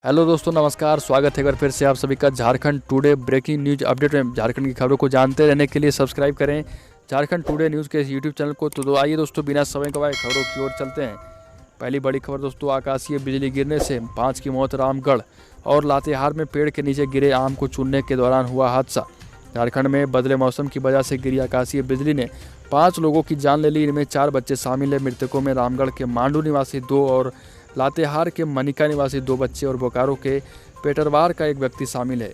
Hello दोस्तों, नमस्कार। स्वागत है एक बार फिर से आप सभी का Jharkhand today breaking news update में। झारखंड की खबरों को जानते रहने के लिए सब्सक्राइब करें झारखंड टुडे न्यूज़ के यूट्यूब चैनल को। तो आइए दोस्तों, बिना समय गंवाए खबरों की ओर चलते हैं। पहली बड़ी खबर दोस्तों, आकाशीय बिजली गिरने से 5 की मौत। रामगढ़ और लातेहार में पेड़ के नीचे गिरे आम को चुनने के दौरान हुआ हादसा। झारखंड में बदले मौसम की वजह से गिरी आकाशीय बिजली ने 5 लोगों की जान ले ली। इनमें 4 बच्चे शामिल हैं। मृतकों में रामगढ़ के मांडू निवासी 2 और लातेहार के मनिका निवासी 2 बच्चे और बोकारो के पेटरवार का एक व्यक्ति शामिल है।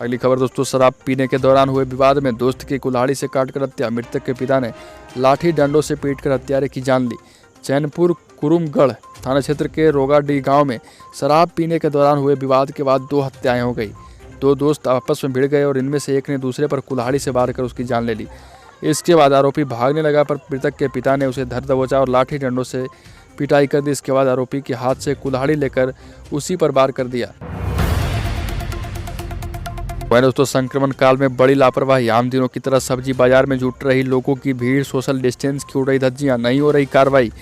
अगली खबर दोस्तों, शराब पीने के दौरान हुए विवाद में दोस्त की कुल्हाड़ी से काटकर हत्या। मृतक के पिता ने लाठी डंडों से पीटकर हत्यारे की जान ली। चैनपुर कुरुमगढ़ थाना क्षेत्र के रोगाडी गांव में शराब पीने के दौरान हुए विवाद के बाद 2 हत्याएं हो गई। 2 दोस्त आपस में भिड़ गए और इनमें से एक ने दूसरे पर कुल्हाड़ी से वार कर उसकी जान ले ली। इसके बाद आरोपी भागने लगा, पर मृतक के पिता ने उसे धर दबोचा और लाठी डंडों से पिटाई कर दी। इसके बाद आरोपी के हाथ से कुल्हाड़ी लेकर उसी पर वार कर दिया। वहीं दोस्तों, संक्रमण काल में बड़ी लापरवाही। आम दिनों की तरह सब्जी बाजार में जुट रही लोगों की भीड़, सोशल डिस्टेंस की उड़ रही धज्जियां, नहीं हो रही कार्रवाई।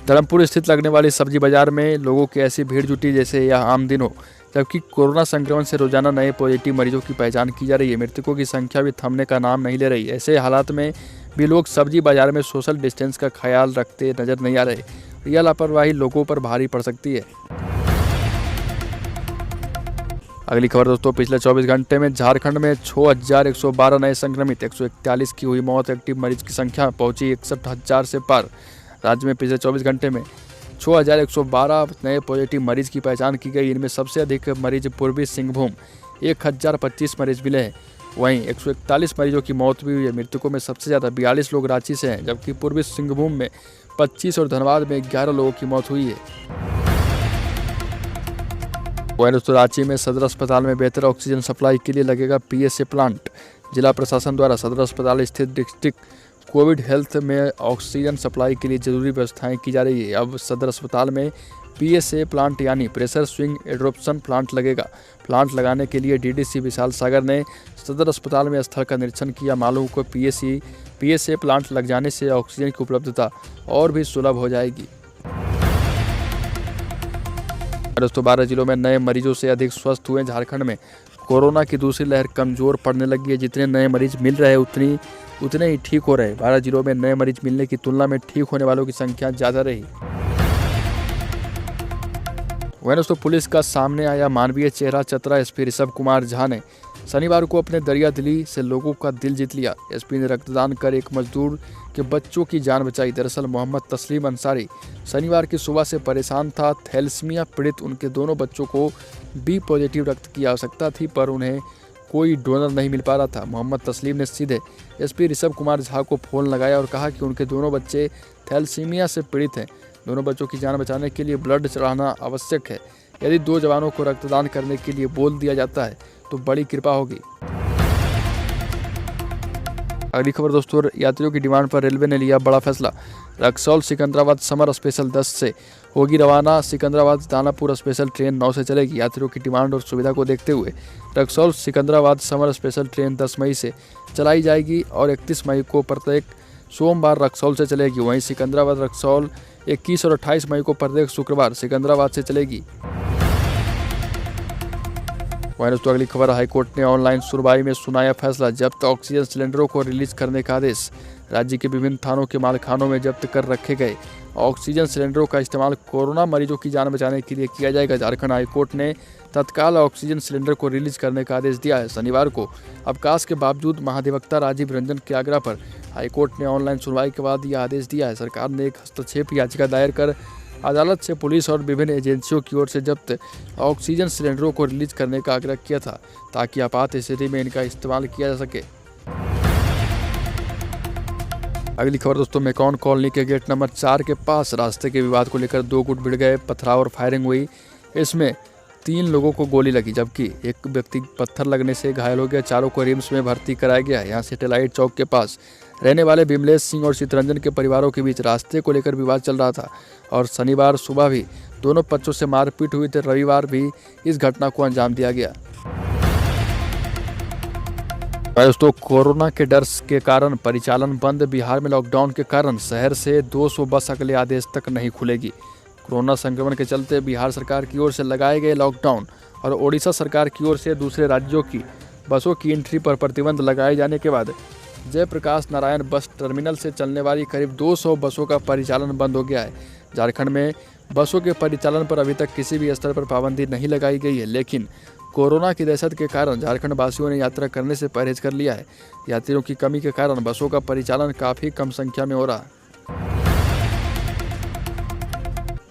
धर्मपुर स्थित लगने वाली सब्जी बाजार में लोगों की ऐसी भीड़ जुटी जैसे यह आम दिन हो, जबकि कोरोना संक्रमण से रोजाना नए पॉजिटिव मरीजों की पहचान की जा रही है। मृतकों की संख्या भी थमने का नाम नहीं ले रही। ऐसे हालात में भी लोग सब्जी बाजार में सोशल डिस्टेंस का ख्याल रखते नजर नहीं आ रहे। यह लापरवाही लोगों पर भारी पड़ सकती है। अगली खबर दोस्तों, पिछले 24 घंटे में झारखंड में 6112 नए संक्रमित, 141 की हुई मौत। एक्टिव मरीज की संख्या पहुंची 61,000 से पार। राज्य में पिछले 24 घंटे में 6112 नए पॉजिटिव मरीज की पहचान की गई। इनमें सबसे अधिक मरीज पूर्वी सिंहभूम 1025 मरीज मिले हैं। वहीं 141 मरीजों की मौत भी हुई है। मृतकों में सबसे ज़्यादा 42 लोग रांची से हैं, जबकि पूर्वी सिंहभूम में 25 और धनबाद में 11 लोगों की मौत हुई है। वहीं दोस्तों, रांची में सदर अस्पताल में बेहतर ऑक्सीजन सप्लाई के लिए लगेगा PSA प्लांट। जिला प्रशासन द्वारा सदर अस्पताल स्थित डिस्ट्रिक्ट कोविड हेल्थ में ऑक्सीजन सप्लाई के लिए जरूरी व्यवस्थाएं की जा रही है। अब सदर अस्पताल में PSA प्लांट यानी प्रेशर स्विंग एड्सॉर्प्शन प्लांट लगेगा। प्लांट लगाने के लिए DDC विशाल सागर ने सदर अस्पताल में स्थल का निरीक्षण किया। मालूम को PSA प्लांट लग जाने से ऑक्सीजन की उपलब्धता और भी सुलभ हो जाएगी। दोस्तों, 12 जिलों में नए मरीजों से अधिक स्वस्थ हुए। झारखंड में कोरोना की दूसरी लहर कमजोर पड़ने लगी है। जितने नए मरीज मिल रहे हैं उतने ही ठीक हो रहे। 12 जिलों में नए मरीज मिलने की तुलना में ठीक होने वालों की संख्या ज़्यादा रही। वहीं दोस्तों, पुलिस का सामने आया मानवीय चेहरा। चतरा SP ऋषभ कुमार झा ने शनिवार को अपने दरिया दिली से लोगों का दिल जीत लिया। SP ने रक्तदान कर एक मजदूर के बच्चों की जान बचाई। दरअसल मोहम्मद तस्लीम अंसारी शनिवार की सुबह से परेशान था। थैलेसीमिया पीड़ित उनके दोनों बच्चों को B पॉजिटिव रक्त की आवश्यकता थी, पर उन्हें कोई डोनर नहीं मिल पा रहा था। मोहम्मद तस्लीम ने सीधे SP ऋषभ कुमार झा को फ़ोन लगाया और कहा कि उनके दोनों बच्चे थैलेसीमिया से पीड़ित हैं। दोनों बच्चों की जान बचाने के लिए ब्लड चढ़ाना आवश्यक है। यदि 2 जवानों को रक्तदान करने के लिए बोल दिया जाता है तो बड़ी कृपा होगी। अगली खबर दोस्तों, यात्रियों की डिमांड पर रेलवे ने लिया बड़ा फैसला। रक्सौल सिकंदराबाद समर स्पेशल 10 से होगी रवाना। सिकंदराबाद दानापुर स्पेशल ट्रेन 9 से चलेगी। यात्रियों की डिमांड और सुविधा को देखते हुए Raxaul Secunderabad summer special train 10 मई से चलाई जाएगी और 31 मई को प्रत्येक सोमवार रक्सौल से चलेगी। वहीं सिकंदराबाद रक्सौल 21 और 28 मई को प्रत्येक शुक्रवार सिकंदराबाद से चलेगी। वहीं दोस्तों, अगली खबर, हाईकोर्ट ने ऑनलाइन सुनवाई में सुनाया फैसला। जब्त ऑक्सीजन सिलेंडरों को रिलीज करने का आदेश। राज्य के विभिन्न थानों के मालखानों में जब्त कर रखे गए ऑक्सीजन सिलेंडरों का इस्तेमाल कोरोना मरीजों की जान बचाने के लिए किया जाएगा। झारखंड हाईकोर्ट ने तत्काल ऑक्सीजन सिलेंडर को रिलीज करने का आदेश दिया है। शनिवार को अवकाश के बावजूद महाधिवक्ता राजीव रंजन के आग्रह पर हाईकोर्ट ने ऑनलाइन सुनवाई के बाद यह आदेश दिया है। सरकार ने एक हस्तक्षेप याचिका दायर कर अदालत से पुलिस और विभिन्न एजेंसियों की ओर से जब्त ऑक्सीजन सिलेंडरों को रिलीज करने का आग्रह किया था, ताकि आपात स्थिति में इनका इस्तेमाल किया जा सके। अगली खबर दोस्तों, मेकॉन कॉलोनी के गेट नंबर 4 के पास रास्ते के विवाद को लेकर 2 गुट भिड़ गए। पथराव और फायरिंग हुई। इसमें 3 लोगों को गोली लगी, जबकि एक व्यक्ति पत्थर लगने से घायल हो गया। चारों को रिम्स में भर्ती कराया गया। यहाँ सैटेलाइट चौक के पास रहने वाले विमलेश सिंह और चितरंजन के परिवारों के बीच रास्ते को लेकर विवाद चल रहा था और शनिवार सुबह भी दोनों पक्षों से मारपीट हुई थी। रविवार भी इस घटना को अंजाम दिया गया। दोस्तों, कोरोना के डर के कारण परिचालन बंद। बिहार में लॉकडाउन के कारण शहर से 200 बस अगले आदेश तक नहीं खुलेगी। कोरोना संक्रमण के चलते बिहार सरकार की ओर से लगाए गए लॉकडाउन और ओडिशा सरकार की ओर से दूसरे राज्यों की बसों की एंट्री पर प्रतिबंध लगाए जाने के बाद जयप्रकाश नारायण बस टर्मिनल से चलने वाली करीब 200 बसों का परिचालन बंद हो गया है। झारखंड में बसों के परिचालन पर अभी तक किसी भी स्तर पर पाबंदी नहीं लगाई गई है, लेकिन कोरोना की दहशत के कारण झारखंड वासियों ने यात्रा करने से परहेज कर लिया है। यात्रियों की कमी के कारण बसों का परिचालन काफ़ी कम संख्या में हो रहा है।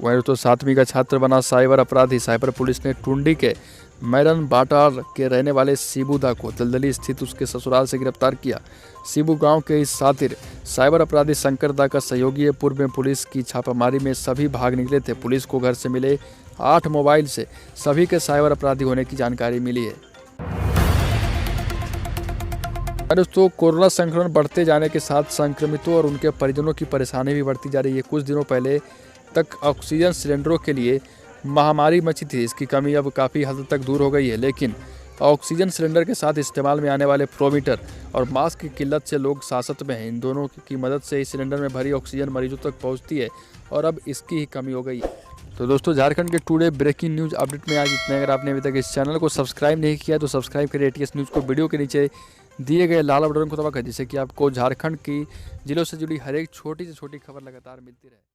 वहीं तो 7वीं का छात्र बना साइबर अपराधी। साइबर पुलिस ने टुंडी के मैरन बाटार के रहने वाले शिबू दा को दलदली स्थित उसके ससुराल से गिरफ्तार किया। शिबू गांव के इस सातिर साइबर अपराधी शंकर दा का सहयोगी है। पूर्व में पुलिस की छापामारी में सभी भाग निकले थे। पुलिस को घर से मिले 8 मोबाइल से सभी के साइबर अपराधी होने की जानकारी मिली है। दोस्तों, कोरोना संक्रमण बढ़ते जाने के साथ संक्रमितों और उनके परिजनों की परेशानी भी बढ़ती जा रही है। कुछ दिनों पहले तक ऑक्सीजन सिलेंडरों के लिए महामारी मची थी। इसकी कमी अब काफ़ी हद तक दूर हो गई है, लेकिन ऑक्सीजन सिलेंडर के साथ इस्तेमाल में आने वाले फ्लोमीटर और मास्क की किल्लत से लोग सासत में हैं। इन दोनों की मदद से ही सिलेंडर में भरी ऑक्सीजन मरीजों तक पहुंचती है और अब इसकी ही कमी हो गई है। तो दोस्तों, झारखंड के टुडे ब्रेकिंग न्यूज़ अपडेट में आज इतने। अगर आपने अभी तक इस चैनल को सब्सक्राइब नहीं किया तो सब्सक्राइब करिए ATS न्यूज़ को। वीडियो के नीचे दिए गए लाल बटन को दबाकर, जिससे कि आपको झारखंड की जिलों से जुड़ी हर एक छोटी से छोटी खबर लगातार मिलती रहे।